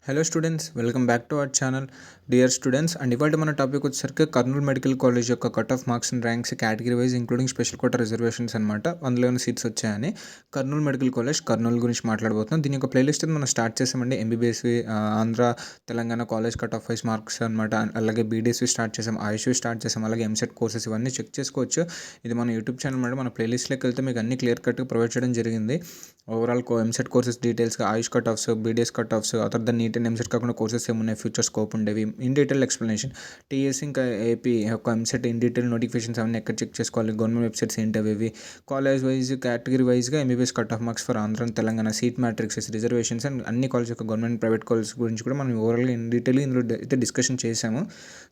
Hello students, welcome back to our channel dear students. And ఇవాళ మన topic వచ్చేసరికి Kurnool medical college యొక్క cut off marks and ranks category wise including special quota reservations అనమాట. అందులో ఏమైనా seats వచ్చాయని Kurnool medical college Kurnool గురించి మాట్లాడబోతున్నాం. దీని యొక్క ప్లేలిస్ట్ మనం స్టార్ట్ చేసామండి. ఎంబీబీఎస్వి Andhra Telangana college cut off wise marks అనమాట. అలాగే బీడీఎస్వి స్టార్ట్ చేసాం, ఆయుష్వి స్టార్ట్ చేసాం, అలాగే ఎంసెట్ కోర్సెస్ ఇవన్నీ చెక్ చేసుకోవచ్చు. ఇది మన యూట్యూబ్ ఛానల్ అనమాట. మన ప్లేలిస్ట్లోకి వెళ్తే మీకు అన్ని క్లియర్ కట్గా ప్రొవైడ్ చేయడం జరిగింది. ఓవరాల్ ఎంసెట్ కోర్సెస్ డీటెయిల్స్గా AYUSH cut offs, BDS cut offs, other than NEET and EAMCET కాకుండా కోర్సెస్ ఏమున్నాయి, ఫ్యూచర్ స్కోప్ ఉండేవి, ఇన్ డీటెయిల్ ఎక్స్ప్లెనేషన్, టీఎస్ ఇంకా ఏపీ యొక్క ఎంసెట్ ఇన్ డీటెయిల్ నోటిఫికేషన్స్ అవన్నీ ఎక్కడ చెక్ చేసుకోవాలి, గవర్నమెంట్ వెబ్సైట్స్ ఏంటి అవి, కాలేజ్ వైజ్ కేటగిరీ వైజ్గా MBBS cut off marks for Andhra and Telangana, seat matrixes, reservations and అన్ని కాలేజ్ యొక్క గవర్నమెంట్ ప్రైవేట్ కాలేజ్ గురించి కూడా మనం ఓవరాల్గా ఇన్ డీటెయిల్ ఇందులో అయితే డిస్కషన్ చేశాము.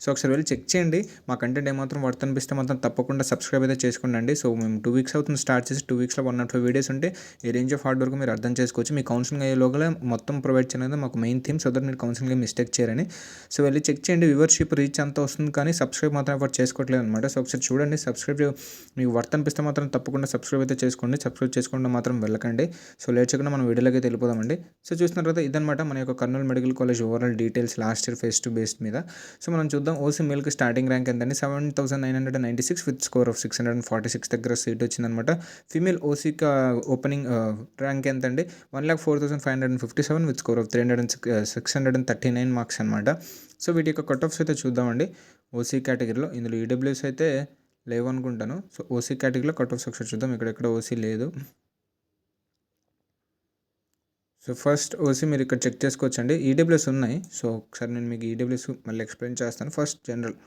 సో ఒకసారి వెళ్ళి చెక్ చేయండి. మా కంటెంట్ ఏమాత్రం వర్త్ అనిపిస్తే మాత్రం తప్పకుండా సబ్స్క్రైబ్ అయితే చేసుకోండి. సో మేము 2 వీక్స్ అవుతుంది స్టార్ట్ చేసి, 2 వీక్స్లో 105 వీడియోస్ ఉంటే ఈ రేంజ్ ఆఫ్ హార్డ్ వర్క్ మీరు అర్థం చేసుకోవచ్చు. మీ కౌన్సిలింగ్ అయ్యేలోగా మొత్తం ప్రొవైడ్ చేయడం మాకు మెయిన్ థీమ్, సో దట్ మీరు కౌన్సిలింగ్ మిస్టేక్ చేయరని. సో వెళ్ళి చెక్ చేయండి. వ్యూవర్షిప్ రీచ్ అంతా వస్తుంది, కానీ సబ్స్క్రైబ్ మాత్రం ఎవరు చేసుకోవట్లేదు అనమాట. సో ఒకసారి చూడండి. సబ్స్క్రైబ్ మీకు వర్త్ అనిపిస్తే మాత్రం తప్పకుండా సబ్స్క్రైబ్ అయితే చేసుకోండి. సబ్స్క్రైబ్ చేసుకుంటే మాత్రం వెళ్ళకండి. సో లేట్ చేయకుండా మనం వీడియోలోకి అయితే వెళ్ళిపోదామండి. సో చూసిన తర్వాత ఇదనమాట మన యొక్క Kurnool medical college overall details last year face to base మీద. సో మనం చూద్దాం. ఓసీ మేల్కి స్టార్టింగ్ ర్యాంక్ ఎంతండి, 7,996 విత్ స్కోర్ ఆఫ్ 646 దగ్గర సీట్ వచ్చిందనమాట. ఫీమేల్ ఓసీకి ఓపెనింగ్ ర్యాంక్ ఎంతండి, 1,04,557 విత్ స్కోర్ ఆఫ్ 639 మార్క్స్ అనమాట. సో వీటి యొక్క కట్ ఆఫ్స్ అయితే చూద్దామండి. ఓసీ కేటగిరీలో ఇందులో ఈడబ్ల్యూఎస్ అయితే లేవు అనుకుంటాను. సో ఓసీ కేటగిరీలో కట్ ఆఫ్స్ ఒకసారి చూద్దాం. ఇక్కడ ఓసీ లేదు. సో ఫస్ట్ ఓసీ మీరు ఇక్కడ చెక్ చేసుకోవచ్చండి. ఈడబ్ల్యూఎస్ ఉన్నాయి. సో ఒకసారి నేను మీకు ఈడబ్ల్యూఎస్ మళ్ళీ ఎక్స్ప్లెయిన్ చేస్తాను. ఫస్ట్ జనరల్,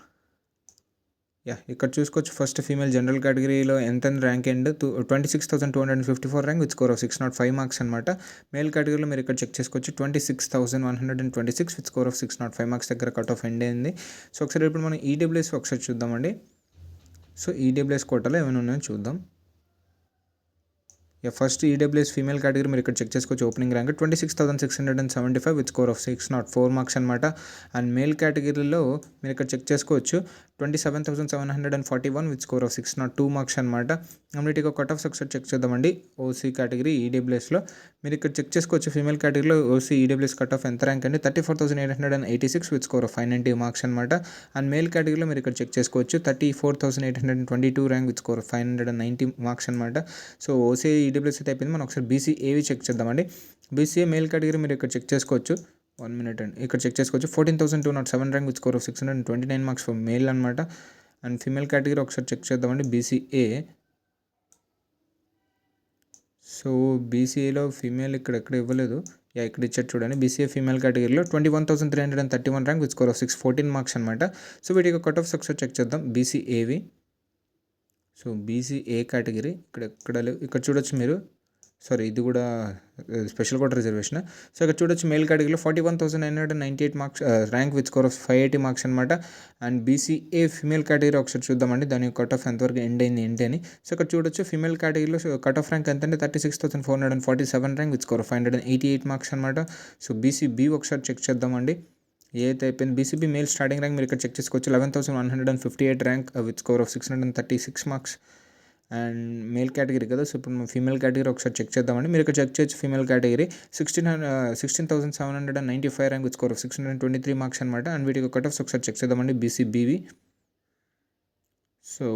ఇక్కడ చూసుకోవచ్చు. ఫస్ట్ ఫీమేల్ జనరల్ కేటగిరీలో ఎంత rank and 26,254 rank with score of 605 marks అనమాట. మేల్ కేటగిరీలో మీరు ఇక్కడ చెక్ చేసుకోవచ్చు. 26,126 విత్ స్కోర్ ఆఫ్ 605 మార్క్స్ దగ్గర కట్ ఆఫ్ ఎండ్ అయింది. సో ఒకసారి ఇప్పుడు మనం ఈడబ్ల్యూఎస్ ఒకసారి చూద్దామండి. సో ఈడబ్ల్యూఎస్ కోటాలో ఏమైనా ఉన్నాయో చూద్దాం. ఫస్ట్ ఈడబ్ల్యూఎస్ ఫీమేల్ కేటగిరీ మీరు ఇక్కడ చెక్ చేసుకోవచ్చు. Opening rank 26,675 with score of 604 marks అనమాట. అండ్ మేల్ కేటగిరీలో మీరు ఇక్కడ చెక్ చేసుకోవచ్చు. 27,741 విత్ స్కోర్ ఆఫ్ 602 మార్క్స్ అనమాట. అన్నిటికీ కట్ ఆఫ్స్ ఒకసారి చెక్ చేద్దామండి. ఓసీ కేటగిరీ ఈడబ్ల్యూఎస్లో మీరు ఇక్కడ చెక్ చేసుకోవచ్చు. ఫీమేల్ కేటగిరీలో ఓసీ ఈడబ్ల్యూఎస్ కట్ ఆఫ్ ఎంత ర్యాంక్ అండి, 34,886 విత్ స్కోర్ ఆఫ్ 590 మార్క్స్ అనమాట. అండ్ మేల్ కేటగిరీలో మీరు ఇక్కడ చెక్ చేసుకోవచ్చు. 34,822 rank with score of 590 marks అనమాట. సో ఓసీ ఈడబ్ల్యూఎస్ అయితే అయిపోయింది. మనం ఒకసారి బీసీఏవి చెక్ చేద్దామండి. బీసీఏ మేల్ కేటగిరీ మీరు ఇక్కడ చెక్ చేసుకోవచ్చు. 1 minute అండి. ఇక్కడ చెక్ చేసుకోవచ్చు. 14,207 rank with score of 629 marks for male అనమాట. అండ్ ఫీమేల్ కేటగిరీ ఒకసారి చెక్ చేద్దామండి. బీసీఏ, సో బీసీఏలో ఫీమేల్ ఇక్కడ ఇవ్వలేదు. ఇక్కడ ఇచ్చారు చూడండి. బీసీఏ ఫీమేల్ కేటగిరీలో 21,331 rank with score of 614 marks అనమాట. సో వీటికి కట్ ఆఫ్స్ ఒకసారి చెక్ చేద్దాం. బీసీఏవి, సో బీసీఏ కేటగిరీ ఇక్కడ లేవు. ఇక్కడ చూడొచ్చు మీరు. సారీ, ఇది కూడా స్పెషల్ కోటా రిజర్వేషన్. సో ఇక్కడ చూడొచ్చు మేల్ కేటగిరీలో 41,998 marks rank with score of 580 marks అనమాట. అండ్ బీసీఏ ఫీమేల్ కేటగిరీ ఒకసారి చూద్దామండి. దాని కట్ ఆఫ్ ఎంతవరకు ఎండ్ అయింది ఏంటి అని. సో ఇక్కడ చూడొచ్చు ఫీమేల్ కేటగిరీలో కట్ ఆఫ్ ర్యాంక్ ఎంత అంటే 36,447 rank with score of 588 marks అనమాట. సో బీసీబీ ఒకసారి చెక్ చేద్దామండి. ఏదైతే అయిపోయింది బీసీబీ మేల్ స్టార్టింగ్ ర్యాంక్ మీరు ఇక్కడ చెక్ చేసుకోవచ్చు. 11,158 rank with score of 636 marks. And male category కదా. సో ఇప్పుడు మనం ఫీమేల్ కేటగిరీ ఒకసారి చెక్ చేద్దామండి. మీరు ఇక్కడ చెక్ చేయొచ్చు. Female category 16,795 rank with score of 623 marks అనమాట. అండ్ వీటికి కట్ ఆఫ్స్ ఒకసారి చెక్ చేద్దామండి. బీసీబీవి, సో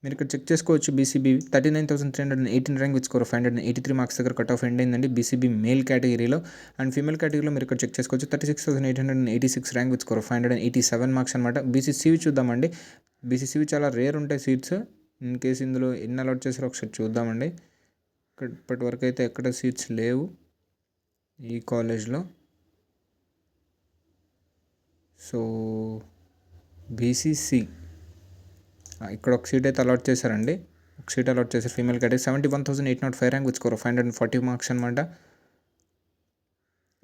మీరు ఇక్కడ చెక్ చేసుకోవచ్చు. BCB 39,318 rank with score of 583 marks దగ్గర కట్ ఆఫ్ ఎండ్ అయిందండి బీసీబీ మేల్ కేటగిరీలో. అండ్ ఫీమేల్ కేటగిరీలో మీరు ఇక్కడ చెక్ చేసుకోవచ్చు. 36,886 rank with score of 587 marks అనమాట. బీసీసీవి చూద్దామండి. బీసీసీవి చాలా రేర్ ఉంటాయి సీట్స్. ఇన్ కేసు ఇందులో ఎన్ని అలాట్ చేసారో ఒకసారి చూద్దామండి. ఇప్పటి వరకు అయితే ఎక్కడ సీట్స్ లేవు ఈ కాలేజ్లో. సో బీసీసీ ఇక్కడ ఒక సీట్ అయితే అలాట్ చేశారండి. ఒక సీట్ అలాట్ చేశారు female category. 71,805 rank with score of 540 marks అనమాట.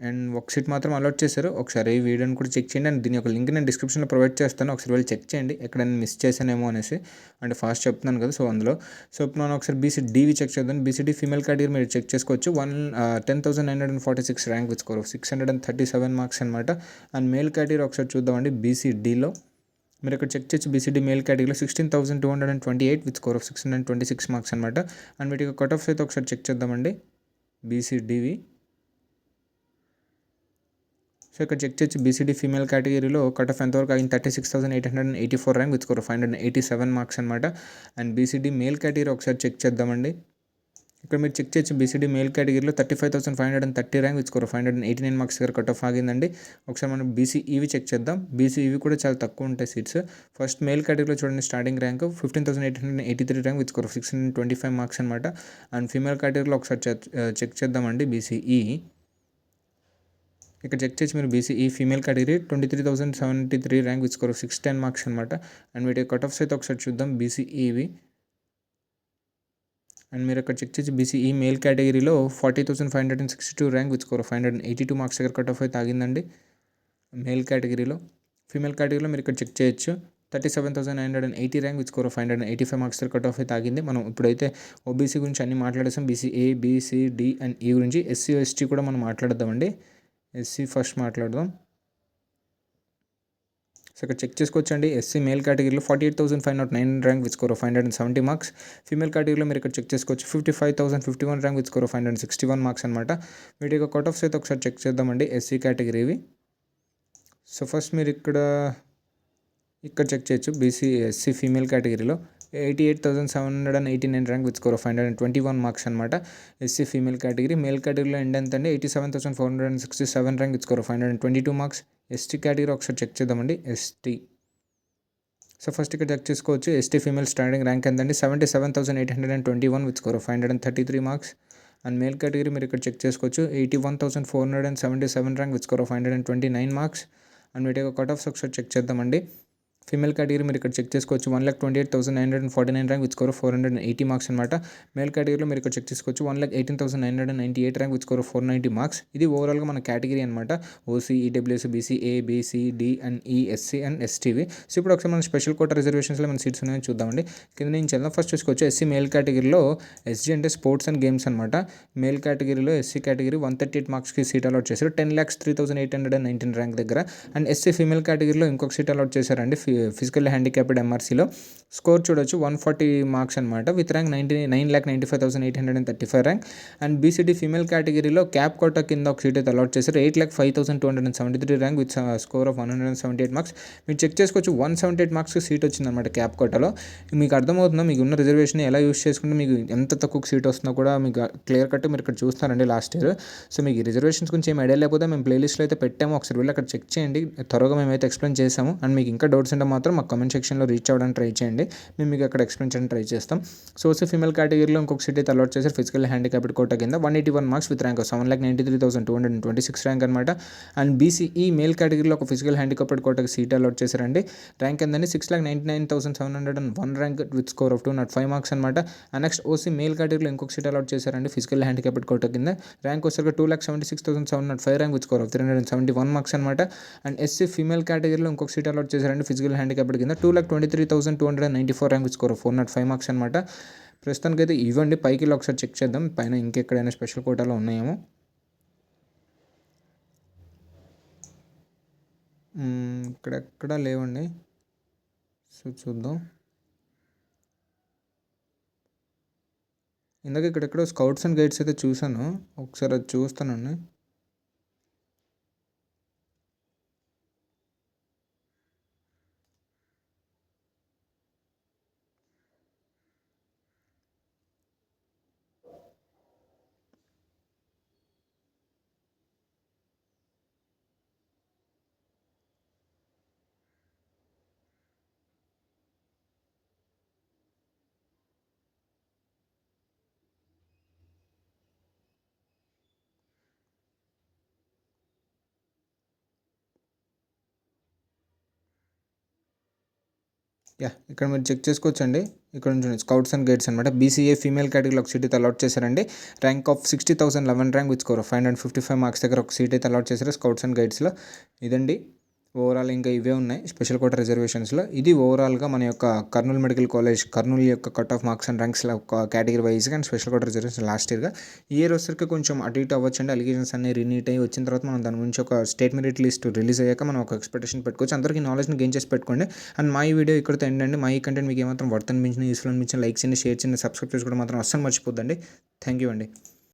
అండ్ ఒక సీట్ మాత్రం అలాట్ చేశారు. ఒకసారి ఈ వీడియోని కూడా చెక్ చేయండి. అండ్ దీని యొక్క లింక్ నేను డిస్క్రిప్షన్లో ప్రొవైడ్ చేస్తాను. ఒకసారి వెళ్ళి చెక్ చేయండి ఎక్కడ నేను మిస్ చేశానేమో అనేసి. అంటే ఫాస్ట్ చెప్తున్నాను కదా. సో అందులో ఇప్పుడు మనం ఒకసారి బీసీడీవి చెక్ చేద్దాం. బీసీడీ ఫీమేల్ కేటగిరీ మీరు చెక్ చేసుకోవచ్చు. 10,946 rank with score of 637 marks అనమాట. అండ్ మేల్ కేటగిరీ ఒకసారి చూద్దామండి. బీసీడీలో మీరు ఇక్కడ చెక్ చేయొచ్చు. బీసీడీ మేల్ కేటగిరీలో 16,228 విత్ స్కోర్ ఆఫ్ 626 మార్క్స్ అనమాట. అండ్ వీటికి కట్ ఆఫ్స్ అయితే ఒకసారి చెక్ చేద్దామండి. బీసీడీవి సో ఇక్కడ చెక్ చేయొచ్చు బీసీడీ ఫీమేల్ కేటగిరీలో కట్ ఆఫ్ ఎంతవరకు అయింది 36,884 ర్యాంక్ విత్ స్కోర్ 587 మార్క్స్ అనమాట. అండ్ బీసీడీ మేల్ కేటగిరీ ఒకసారి చెక్ చేద్దామండి. ఇక్కడ మీరు చెక్ చేయొచ్చు బీసీడీ మేల్ కేటగిరీలో 35,530 ర్యాంక్ విత్ స్కోర్ 589 మార్క్స్ దగ్గర కట్ ఆఫ్ ఆగిందండి. ఒకసారి మనం బీసీఈవి చెక్ చేద్దాం. బీసీఈవి కూడా చాలా తక్కువ ఉంటాయి సీట్స్. ఫస్ట్ మేల్ కేటగిరీలో చూడండి starting rank 15,883 rank with score 625 marks అనమాట. అండ్ ఫీమేల్ కేటగిరీలో ఒకసారి చెక్ చేద్దామండి బీసీఈ. ఇక్కడ చెక్ చేసి మీరు BCE female category 23,073 rank with score 610 marks అనమాట. అండ్ వీటి కట్ ఆఫ్స్ అయితే ఒకసారి చూద్దాం బీసీఈవి. అండ్ మీరు ఇక్కడ చెక్ చేసి బీసీఈ మేల్ కేటగిరీలో 40,562 ర్యాంక్ విత్ స్కోర్ 582 మార్క్స్ దగ్గర కట్ ఆఫ్ అయితే ఆగిందండి మేల్ కేటగిరీలో. ఫీమేల్ కేటగిరీలో మీరు ఇక్కడ చెక్ చేయొచ్చు 37,980 ర్యాంక్ విత్ స్కోర్ 585 మార్క్స్ దగ్గర కట్ ఆఫ్ అయితే ఆగింది. మనం ఇప్పుడైతే ఓబీసీ గురించి అన్ని మాట్లాడేసాం. బీసీఏ బీసీడి అండ్ ఈ గురించి ఎస్సీ ఎస్టీ కూడా మనం మాట్లాడదామండి. ఎస్సీ ఫస్ట్ మాట్లాడదాం. సో ఇక్కడ చెక్ చేసుకోవచ్చండి ఎస్సీ మేల్ కేటగిరీలో 48,509 rank with score 570 marks. Female కేటగిరీలో మీరు ఇక్కడ చెక్ చేసుకోవచ్చు 55,051 ర్యాంక్ విత్ స్కోర్ 561 మార్క్స్ అనమాట. వీటి యొక్క కట్ ఆఫ్స్ అయితే ఒకసారి చెక్ చేద్దామండి ఎస్సీ కేటగిరీవి. సో ఫస్ట్ మీరు ఇక్కడ చెక్ చేయొచ్చు ఎస్సీ ఫీమేల్ కేటగిరీలో 88,789 ర్యాంక్ విత్ స్కోర్ 521 మార్క్స్ అనమాట. SC female category. మేల్ కేటగిరీలో ఎండ్ ఎంత అండి 87,467 rank with score 522 marks. ST category ఒకసారి చెక్ చేద్దామండి ఎస్టీ. సో ఫస్ట్ ఇక్కడ చెక్ చేసుకోవచ్చు ఎస్టీ ఫీమేల్ స్టాండింగ్ ర్యాంక్ ఎంతండి 77,821 with score 533 marks. And male category మీరు ఇక్కడ చెక్ చేసుకోవచ్చు 81,477 rank with score 529 marks. And వీటి యొక్క కట్ ఆఫ్స్ ఒకసారి చెక్ చేద్దామండి. ఫీమేల్ కేటగిరీ మీరు ఇక్కడ చెక్ చేసుకోవచ్చు 1,28,949 ర్యాంక్ విత్ స్కోర్ 480 మార్క్స్ అనమాట. మేల్ కేటగిరీలో మీరు ఇక్కడ చెక్ చేసుకోవచ్చు 1,18,998 ర్యాంక్ విత్ స్కోర్ 490 మార్క్స్. ఇది ఓవరాల్గా మన కేటగిరీ అనమాట. OC, EWS, BC, A, BC, D and E, SC and ఎస్టీవి. సో ఇప్పుడు ఒకసారి మన స్పెషల్ కోటా రిజర్వేషన్స్లో మన సీట్స్ ఉన్నాయని చూద్దామండి. కింద నేను చదివాం ఫస్ట్ చూసుకోవచ్చు ఎస్సీ మేల్ కేటగిరీలో ఎస్జీ అంటే స్పోర్ట్స్ అండ్ గేమ్స్ అనమాట. మేల్ కేటగిరీలో ఎస్సీ కేటగిరీ 138 మార్క్స్కి సీట్ అలాట్ చేశారు 10,03,819 ర్యాంక్ దగ్గర. అండ్ ఎస్సీ ఫీమేల్ కేటగిరీలో ఇంకొక సీట్ అలాట్ చేశారండి ఫిజికల్ హ్యాండిక్యాప్డ్ ఎంఆర్సీలో. స్కోర్ చూడొచ్చు 140 మార్క్స్ అనమాట with rank 9,95,835 rank. And BCD female కేటగిరీలో క్యాప్ కోటా కింద ఒక సీట్ అయితే అలాట్ చేశారు 8,05,273 rank with score of 178 marks. మీరు చెక్ చేసుకోవచ్చు 178 మార్క్స్కి సీట్ వచ్చిందనమాట క్యాప్ కోటాలో. మీకు అర్థమవుతుందా మీకు ఉన్న రిజర్వేషన్ ఎలా యూస్ చేసుకుంటే మీకు ఎంత తక్కువ సీట్ వస్తుందో కూడా మీకు క్లియర్ కట్ మీరు ఇక్కడ చూస్తున్నారండి లాస్ట్ ఇయర్. సో మీకు ఈ రిజర్వేషన్స్ గురించి ఏం ఐడియా లేకపోతే మేము ప్లేలిస్ట్లో అయితే పెట్టాము, ఒకసారి వెళ్ళి అక్కడ చెక్ చేయండి. త్వరగా మేమైతే ఎక్స్ప్లెయిన్ చేసాము. అండ్ మీకు ఇంకా డౌట్స్ ఉంటే మాత్రం మాకు కమెంట్ సెక్షన్లో రీచ్ అవ్వడానికి ట్రై చేయండి, మేము మీకు అక్కడ ఎక్స్ప్లెయిన్ చేయడానికి ట్రై చేస్తాం. సో ఫీమేల్ కేటగిరీలో ఇంకొక సీట్ అయితే అలాట్ చేశారు ఫిజికల్ హ్యాండిక్యాప్డ్ కోటా కింద 181 మార్క్స్ విత్ ర్యాంక్ 7,93,226 ర్యాంక్ అనమాట. అండ్ బీసీఈ మేల్ కేటగిరీలో ఒక ఫిజికల్ హ్యాండిక్యాప్డ్ కోటాకి సీట్ అలాట్ చేశారండి. ర్యాంక్ ఎంతండి 6,99,701 rank with score of 205 marks అనమాట. అండ్ నెక్స్ట్ ఓసీ మేల్ కేటగిరీలో ఇంకొక సీట్ అలాట్ చేశారండి ఫిజికల్ హ్యాండిక్యాప్డ్ కోటా కింద. ర్యాంక్ వచ్చేసరికి 2,76,705 rank with score of 371 marks అనమాట. అండ్ ఎస్సీ ఫీమేల్ కేటగిరీలో ఇంకొక సీట్ అలాట్ చేశారండి ఫిజికల్ హ్యాండిక్యాప్డ్ కింద 2,23,294 ర్యాంక్ విత్ స్కోర్ 405 మార్క్స్ అనమాట. ప్రస్తుతానికి అయితే ఇవ్వండి. పైకి ఒకసారి చెక్ చేద్దాం పైన ఇంకెక్కడైనా స్పెషల్ కోటాలో ఉన్నాయేమో. ఇక్కడెక్కడా లేవండి. సో చూద్దాం. ఇందాక ఇక్కడెక్కడో స్కౌట్స్ అండ్ గైడ్స్ అయితే చూసాను, ఒకసారి అది చూస్తానండి. ఇక్కడ మీరు చెక్ చేసుకోవచ్చండి. ఇక్కడ నుంచి స్కౌట్స్ అండ్ గైడ్స్ అనమాట. బీసీఏ ఫీమేల్ కేటగిరీలో ఒక సీట్ అయితే అలాట్ చేశారండి. Rank of 60,011 rank with score 555 marks దగ్గర ఒక సీట్ అయితే అలాట్ చేశారు స్కౌట్స్ అండ్ గైడ్స్లో. ఇదండి ఓవరాల్ ఇంకా ఇవే ఉన్నాయి స్పెషల్ కోటా రిజర్వేషన్స్లో. ఇది ఓవరాల్గా మన యొక్క కర్నూలు మెడికల్ కాలేజ్ కర్నూలు యొక్క కట్ ఆఫ్ మార్క్స్ అండ్ ర్యాంక్స్లో కేటగిరీ వైజ్గా and special quota reservation last ఇయర్గా. ఈ ఇయర్ వచ్చరికి కొంచెం అటు ఇటు అవ్వచ్చండి. అలిగేషన్స్ అన్ని రీనీట్ అయ్యి వచ్చిన తర్వాత మనం దాని గురించి ఒక స్టేట్ మెరిట్ లిస్ట్ రిలీజ్ అయ్యాక మనం ఒక ఎక్స్పెక్టేషన్ పెట్టుకోవచ్చు. అందరికీ నాలెడ్జ్ని గెయిన్ చేసి పెట్టుకోండి. అండ్ మా ఈ వీడియో ఇక్కడితో ఏంటండి, మా ఈ కంటెంట్ మీకు ఏమాత్రం వర్త్ అనిపించిన యూస్ఫుల్ అనిపించిన లైక్ చేయండి, షేర్ చేయండి, సబ్స్క్రైబ్ చేసుకోవడం మాత్రం అస్సలు మర్చిపోద్దండి. థ్యాంక్ యూ అండి.